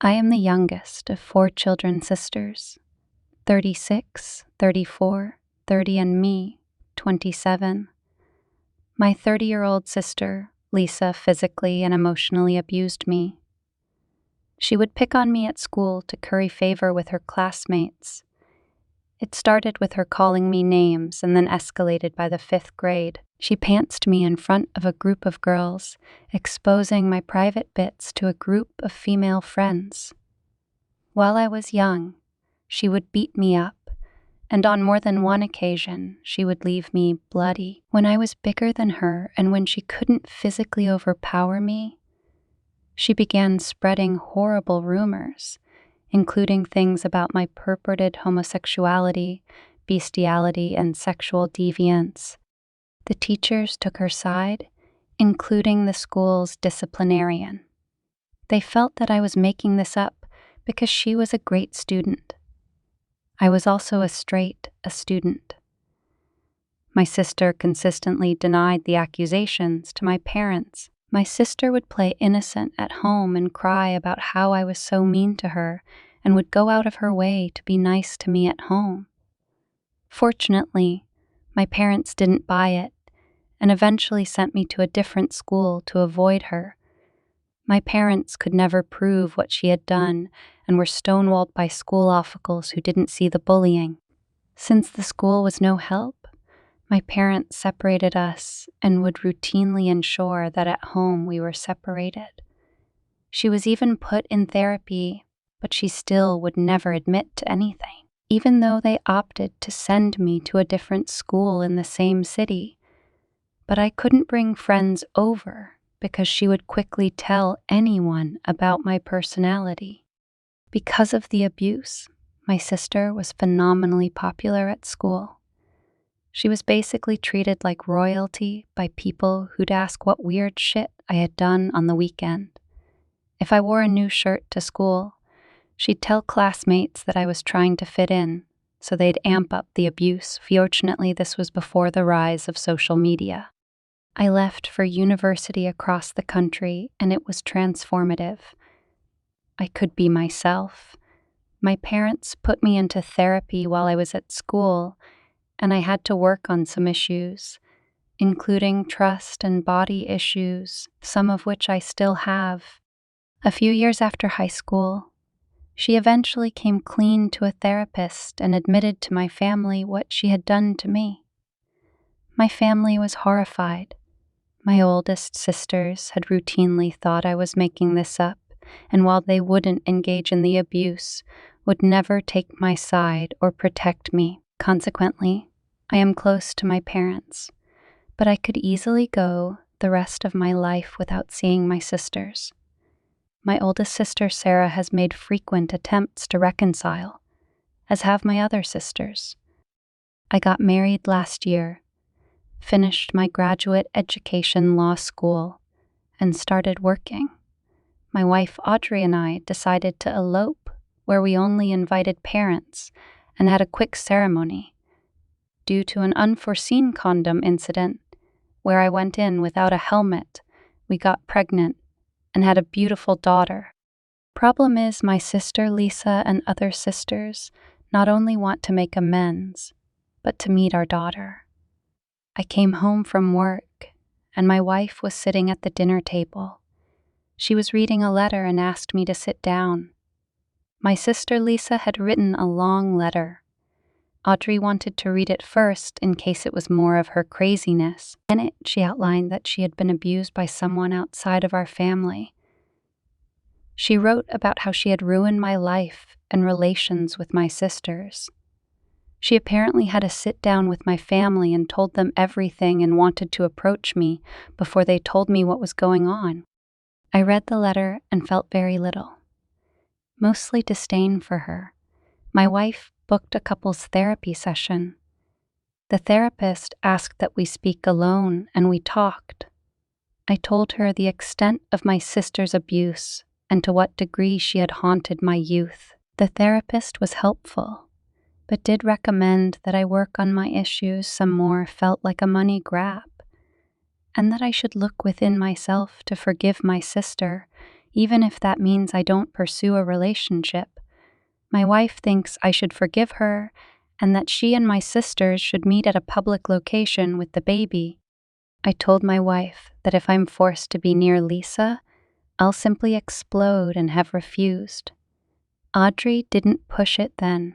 I am the youngest of 4 children sisters, 36, 34, 30, and me, 27. My 30-year-old sister, Lisa, physically and emotionally abused me. She would pick on me at school to curry favor with her classmates. It started with her calling me names and then escalated by the 5th grade. She pantsed me in front of a group of girls, exposing my private bits to a group of female friends. While I was young, she would beat me up, and on more than one occasion, she would leave me bloody. When I was bigger than her and when she couldn't physically overpower me, she began spreading horrible rumors, including things about my purported homosexuality, bestiality, and sexual deviance. The teachers took her side, including the school's disciplinarian. They felt that I was making this up because she was a great student. I was also a student. My sister consistently denied the accusations to my parents. My sister would play innocent at home and cry about how I was so mean to her and would go out of her way to be nice to me at home. Fortunately, my parents didn't buy it and eventually sent me to a different school to avoid her. My parents could never prove what she had done and were stonewalled by school officials who didn't see the bullying. Since the school was no help, my parents separated us and would routinely ensure that at home we were separated. She was even put in therapy, but she still would never admit to anything. Even though they opted to send me to a different school in the same city, but I couldn't bring friends over because she would quickly tell anyone about my personality. Because of the abuse, my sister was phenomenally popular at school. She was basically treated like royalty by people who'd ask what weird shit I had done on the weekend. If I wore a new shirt to school, she'd tell classmates that I was trying to fit in, so they'd amp up the abuse. Fortunately, this was before the rise of social media. I left for university across the country, and it was transformative. I could be myself. My parents put me into therapy while I was at school, and I had to work on some issues, including trust and body issues, some of which I still have. A few years after high school, she eventually came clean to a therapist and admitted to my family what she had done to me. My family was horrified. My oldest sisters had routinely thought I was making this up, and while they wouldn't engage in the abuse, would never take my side or protect me. Consequently, I am close to my parents, but I could easily go the rest of my life without seeing my sisters. My oldest sister, Sarah, has made frequent attempts to reconcile, as have my other sisters. I got married last year, finished my graduate education law school, and started working. My wife Audrey and I decided to elope, where we only invited parents and had a quick ceremony. Due to an unforeseen condom incident, where I went in without a helmet, we got pregnant and had a beautiful daughter. Problem is, my sister Lisa and other sisters not only want to make amends, but to meet our daughter. I came home from work, and my wife was sitting at the dinner table. She was reading a letter and asked me to sit down. My sister Lisa had written a long letter. Audrey wanted to read it first in case it was more of her craziness. In it, she outlined that she had been abused by someone outside of our family. She wrote about how she had ruined my life and relations with my sisters. She apparently had a sit-down with my family and told them everything and wanted to approach me before they told me what was going on. I read the letter and felt very little. Mostly disdain for her. My wife booked a couples therapy session. The therapist asked that we speak alone, and we talked. I told her the extent of my sister's abuse and to what degree she had haunted my youth. The therapist was helpful, but did recommend that I work on my issues some more. Felt like a money grab, and that I should look within myself to forgive my sister, even if that means I don't pursue a relationship. My wife thinks I should forgive her and that she and my sisters should meet at a public location with the baby. I told my wife that if I'm forced to be near Lisa, I'll simply explode and have refused. Audrey didn't push it then,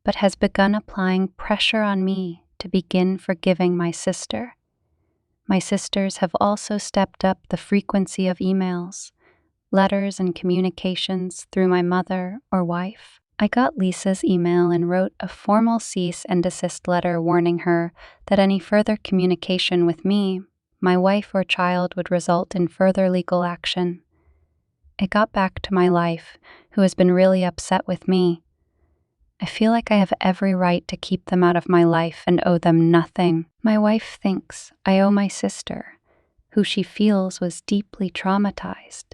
but has begun applying pressure on me to begin forgiving my sister. My sisters have also stepped up the frequency of emails, letters, and communications through my mother or wife. I got Lisa's email and wrote a formal cease and desist letter warning her that any further communication with me, my wife, or child would result in further legal action. It got back to my life, who has been really upset with me. I feel like I have every right to keep them out of my life and owe them nothing. My wife thinks I owe my sister, who she feels was deeply traumatized,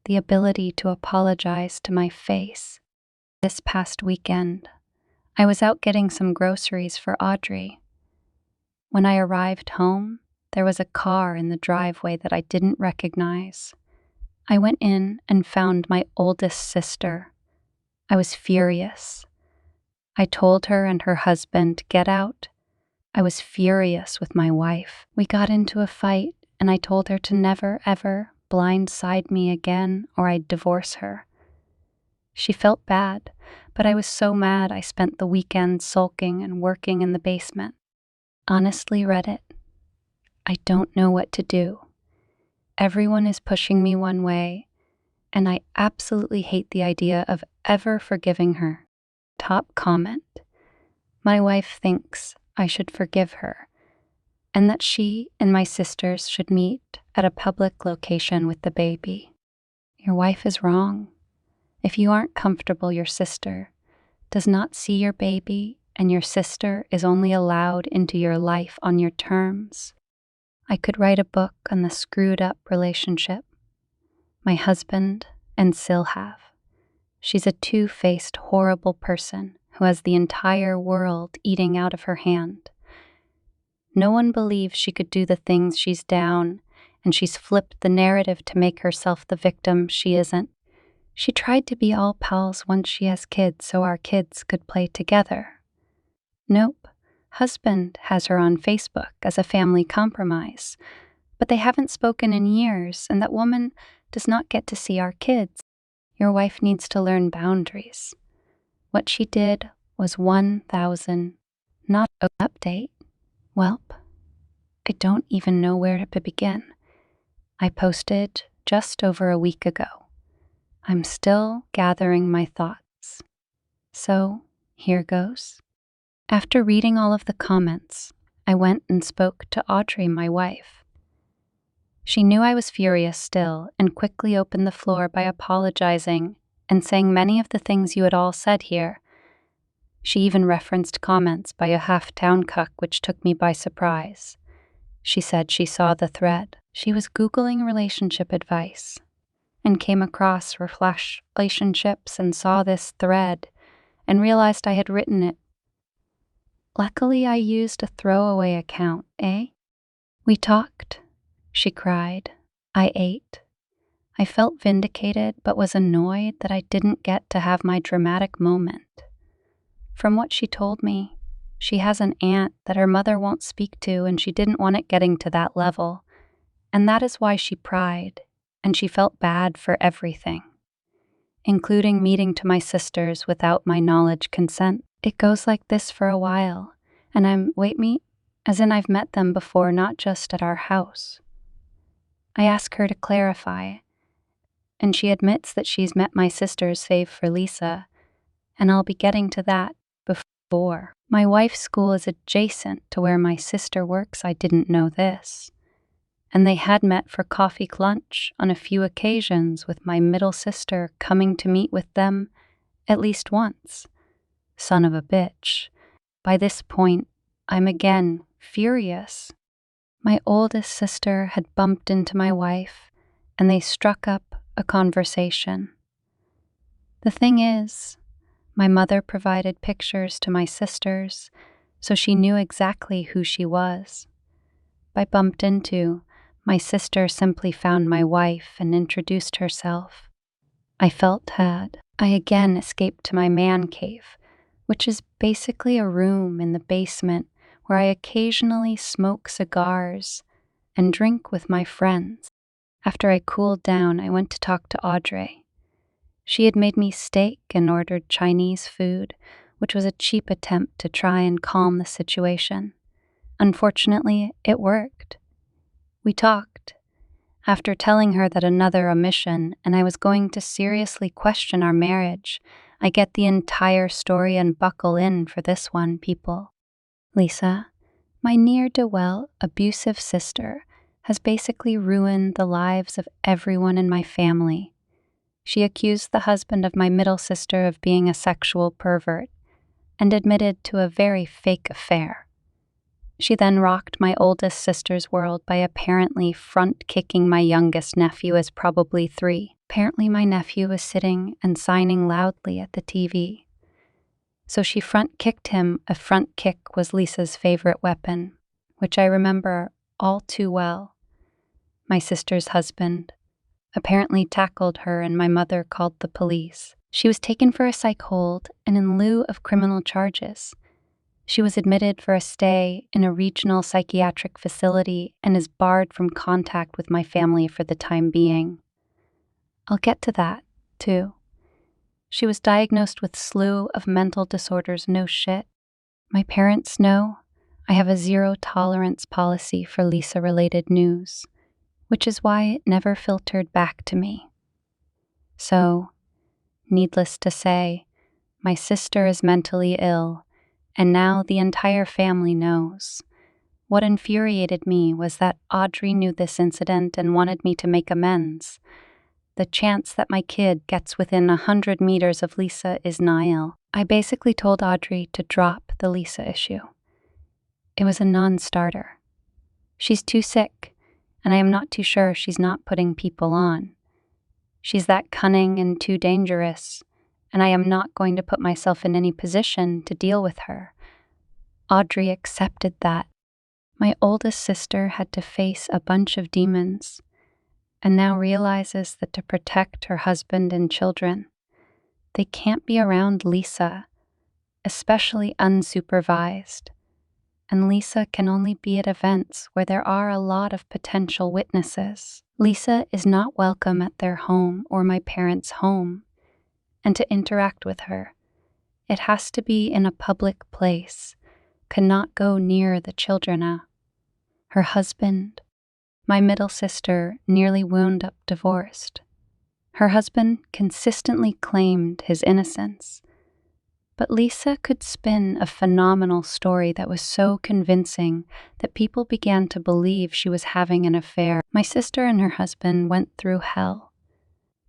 the ability to apologize to my face. This past weekend, I was out getting some groceries for Audrey. When I arrived home, there was a car in the driveway that I didn't recognize. I went in and found my oldest sister. I was furious. I told her and her husband to get out. I was furious with my wife. We got into a fight, and I told her to never, ever blindside me again or I'd divorce her. She felt bad, but I was so mad I spent the weekend sulking and working in the basement. Honestly, Reddit, I don't know what to do. Everyone is pushing me one way, and I absolutely hate the idea of ever forgiving her. Top comment: my wife thinks I should forgive her, and that she and my sisters should meet at a public location with the baby. Your wife is wrong. If you aren't comfortable your sister does not see your baby, and your sister is only allowed into your life on your terms, I could write a book on the screwed up relationship my husband and Sil have. She's a two-faced, horrible person who has the entire world eating out of her hand. No one believes she could do the things she's down, and she's flipped the narrative to make herself the victim she isn't. She tried to be all pals once she has kids so our kids could play together. Nope, husband has her on Facebook as a family compromise, but they haven't spoken in years, and that woman does not get to see our kids. Your wife needs to learn boundaries. What she did was 1,000, not an update. Welp, I don't even know where to begin. I posted just over a week ago. I'm still gathering my thoughts. So, here goes. After reading all of the comments, I went and spoke to Audrey, my wife. She knew I was furious still and quickly opened the floor by apologizing and saying many of the things you had all said here. She even referenced comments by a half-town cuck, which took me by surprise. She said she saw the thread. She was Googling relationship advice and came across Reflash relationships and saw this thread and realized I had written it. Luckily, I used a throwaway account, eh? We talked, she cried. I ate. I felt vindicated but was annoyed that I didn't get to have my dramatic moment. From what she told me, she has an aunt that her mother won't speak to, and she didn't want it getting to that level. And that is why she cried, and she felt bad for everything, including meeting to my sisters without my knowledge consent. It goes like this for a while, and as in I've met them before, not just at our house. I ask her to clarify, and she admits that she's met my sisters save for Lisa, and I'll be getting to that before. My wife's school is adjacent to where my sister works. I didn't know this. And they had met for coffee lunch on a few occasions, with my middle sister coming to meet with them at least once. Son of a bitch. By this point, I'm again furious. My oldest sister had bumped into my wife, and they struck up a conversation. The thing is, my mother provided pictures to my sisters, so she knew exactly who she was. By bumped into, My sister simply found my wife and introduced herself. I felt had. I again escaped to my man cave, which is basically a room in the basement where I occasionally smoke cigars and drink with my friends. After I cooled down, I went to talk to Audrey. She had made me steak and ordered Chinese food, which was a cheap attempt to try and calm the situation. Unfortunately, it worked. We talked. After telling her that another omission and I was going to seriously question our marriage, I get the entire story and buckle in for this one, people. Lisa, my ne'er-do-well, abusive sister, has basically ruined the lives of everyone in my family. She accused the husband of my middle sister of being a sexual pervert and admitted to a very fake affair. She then rocked my oldest sister's world by apparently front-kicking my youngest nephew as probably 3. Apparently my nephew was sitting and signing loudly at the TV. So she front-kicked him. A front kick was Lisa's favorite weapon, which I remember all too well. My sister's husband apparently tackled her and my mother called the police. She was taken for a psych hold and in lieu of criminal charges, she was admitted for a stay in a regional psychiatric facility and is barred from contact with my family for the time being. I'll get to that, too. She was diagnosed with a slew of mental disorders, no shit. My parents know I have a zero-tolerance policy for Lisa-related news, which is why it never filtered back to me. So, needless to say, my sister is mentally ill, and now the entire family knows. What infuriated me was that Audrey knew this incident and wanted me to make amends. The chance that my kid gets within 100 meters of Lisa is nil. I basically told Audrey to drop the Lisa issue. It was a non-starter. She's too sick, and I am not too sure she's not putting people on. She's that cunning and too dangerous, and I am not going to put myself in any position to deal with her. Audrey accepted that. My oldest sister had to face a bunch of demons, and now realizes that to protect her husband and children, they can't be around Lisa, especially unsupervised. And Lisa can only be at events where there are a lot of potential witnesses. Lisa is not welcome at their home or my parents' home, and to interact with her, it has to be in a public place, cannot go near the children. Her husband, my middle sister, nearly wound up divorced. Her husband consistently claimed his innocence, but Lisa could spin a phenomenal story that was so convincing that people began to believe she was having an affair. My sister and her husband went through hell,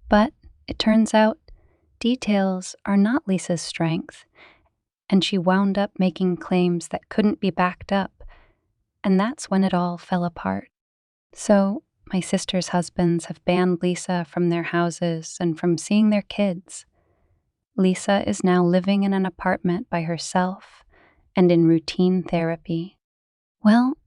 but it turns out details are not Lisa's strength, and she wound up making claims that couldn't be backed up, and that's when it all fell apart. So, my sister's husbands have banned Lisa from their houses and from seeing their kids. Lisa is now living in an apartment by herself and in routine therapy. Well,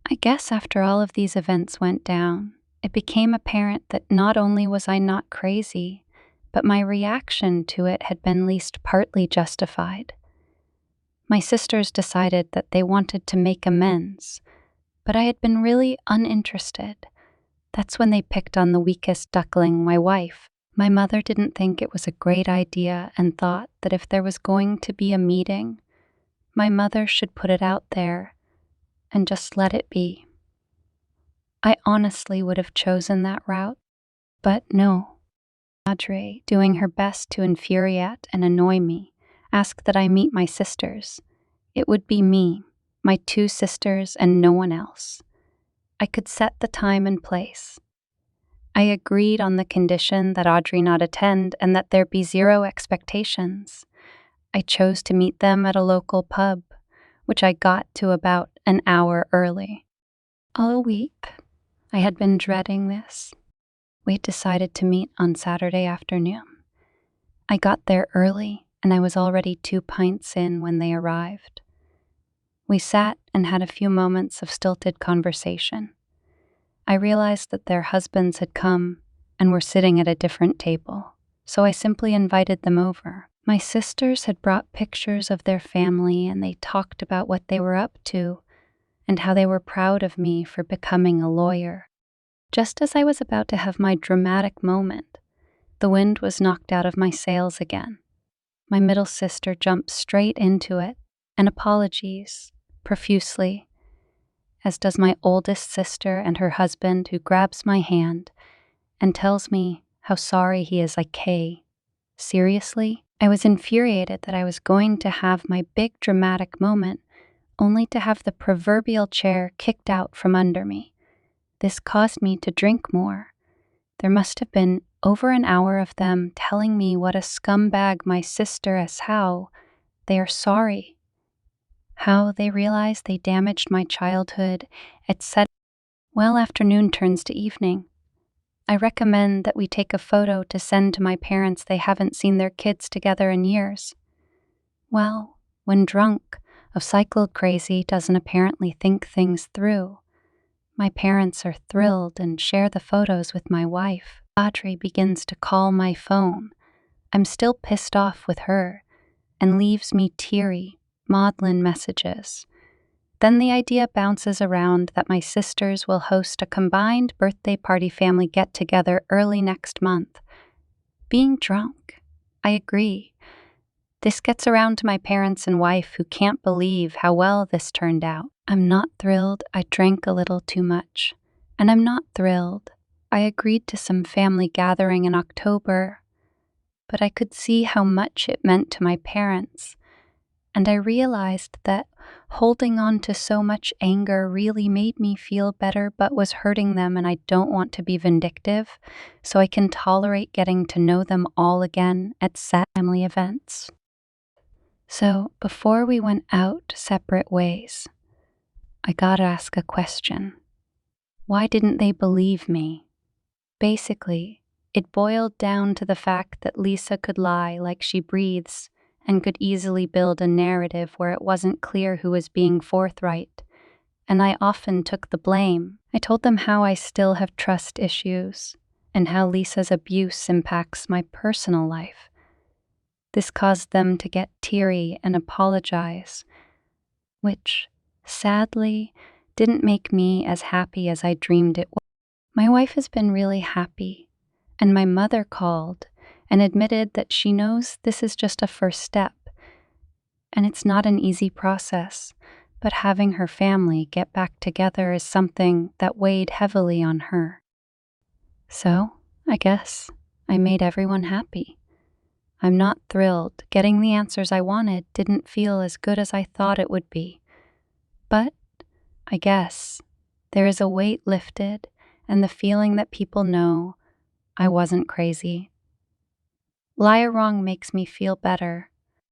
I guess after all of these events went down, it became apparent that not only was I not crazy, but my reaction to it had been at least partly justified. My sisters decided that they wanted to make amends, but I had been really uninterested. That's when they picked on the weakest duckling, my wife. My mother didn't think it was a great idea and thought that if there was going to be a meeting, my mother should put it out there and just let it be. I honestly would have chosen that route, but no. Audrey, doing her best to infuriate and annoy me, asked that I meet my sisters. It would be me, my 2 sisters, and no one else. I could set the time and place. I agreed on the condition that Audrey not attend and that there be 0 expectations. I chose to meet them at a local pub, which I got to about an hour early. All week, I had been dreading this. We had decided to meet on Saturday afternoon. I got there early, and I was already 2 pints in when they arrived. We sat and had a few moments of stilted conversation. I realized that their husbands had come and were sitting at a different table, so I simply invited them over. My sisters had brought pictures of their family, and they talked about what they were up to and how they were proud of me for becoming a lawyer. Just as I was about to have my dramatic moment, the wind was knocked out of my sails again. My middle sister jumped straight into it and apologized profusely, as does my oldest sister and her husband, who grabs my hand and tells me how sorry he is. Like, hey, seriously? I was infuriated that I was going to have my big dramatic moment only to have the proverbial chair kicked out from under me. This caused me to drink more. There must have been over an hour of them telling me what a scumbag my sister is, how they are sorry, how they realize they damaged my childhood, etc. Well, afternoon turns to evening. I recommend that we take a photo to send to my parents. They haven't seen their kids together in years. Well, when drunk, a cycled crazy doesn't apparently think things through. My parents are thrilled and share the photos with my wife. Audrey begins to call my phone. I'm still pissed off with her and leaves me teary, maudlin messages. Then the idea bounces around that my sisters will host a combined birthday party family get-together early next month. Being drunk, I agree. This gets around to my parents and wife, who can't believe how well this turned out. I'm not thrilled. I drank a little too much. And I'm not thrilled. I agreed to some family gathering in October, but I could see how much it meant to my parents. And I realized that holding on to so much anger really made me feel better but was hurting them, and I don't want to be vindictive, so I can tolerate getting to know them all again at set family events. So before we went out separate ways, I gotta ask a question. Why didn't they believe me? Basically, it boiled down to the fact that Lisa could lie like she breathes and could easily build a narrative where it wasn't clear who was being forthright, and I often took the blame. I told them how I still have trust issues and how Lisa's abuse impacts my personal life. This caused them to get teary and apologize, which, sadly, didn't make me as happy as I dreamed it would. My wife has been really happy, and my mother called and admitted that she knows this is just a first step, and it's not an easy process, but having her family get back together is something that weighed heavily on her. So, I guess I made everyone happy. I'm not thrilled. Getting the answers I wanted didn't feel as good as I thought it would be. But I guess there is a weight lifted, and the feeling that people know I wasn't crazy. Lie or wrong makes me feel better,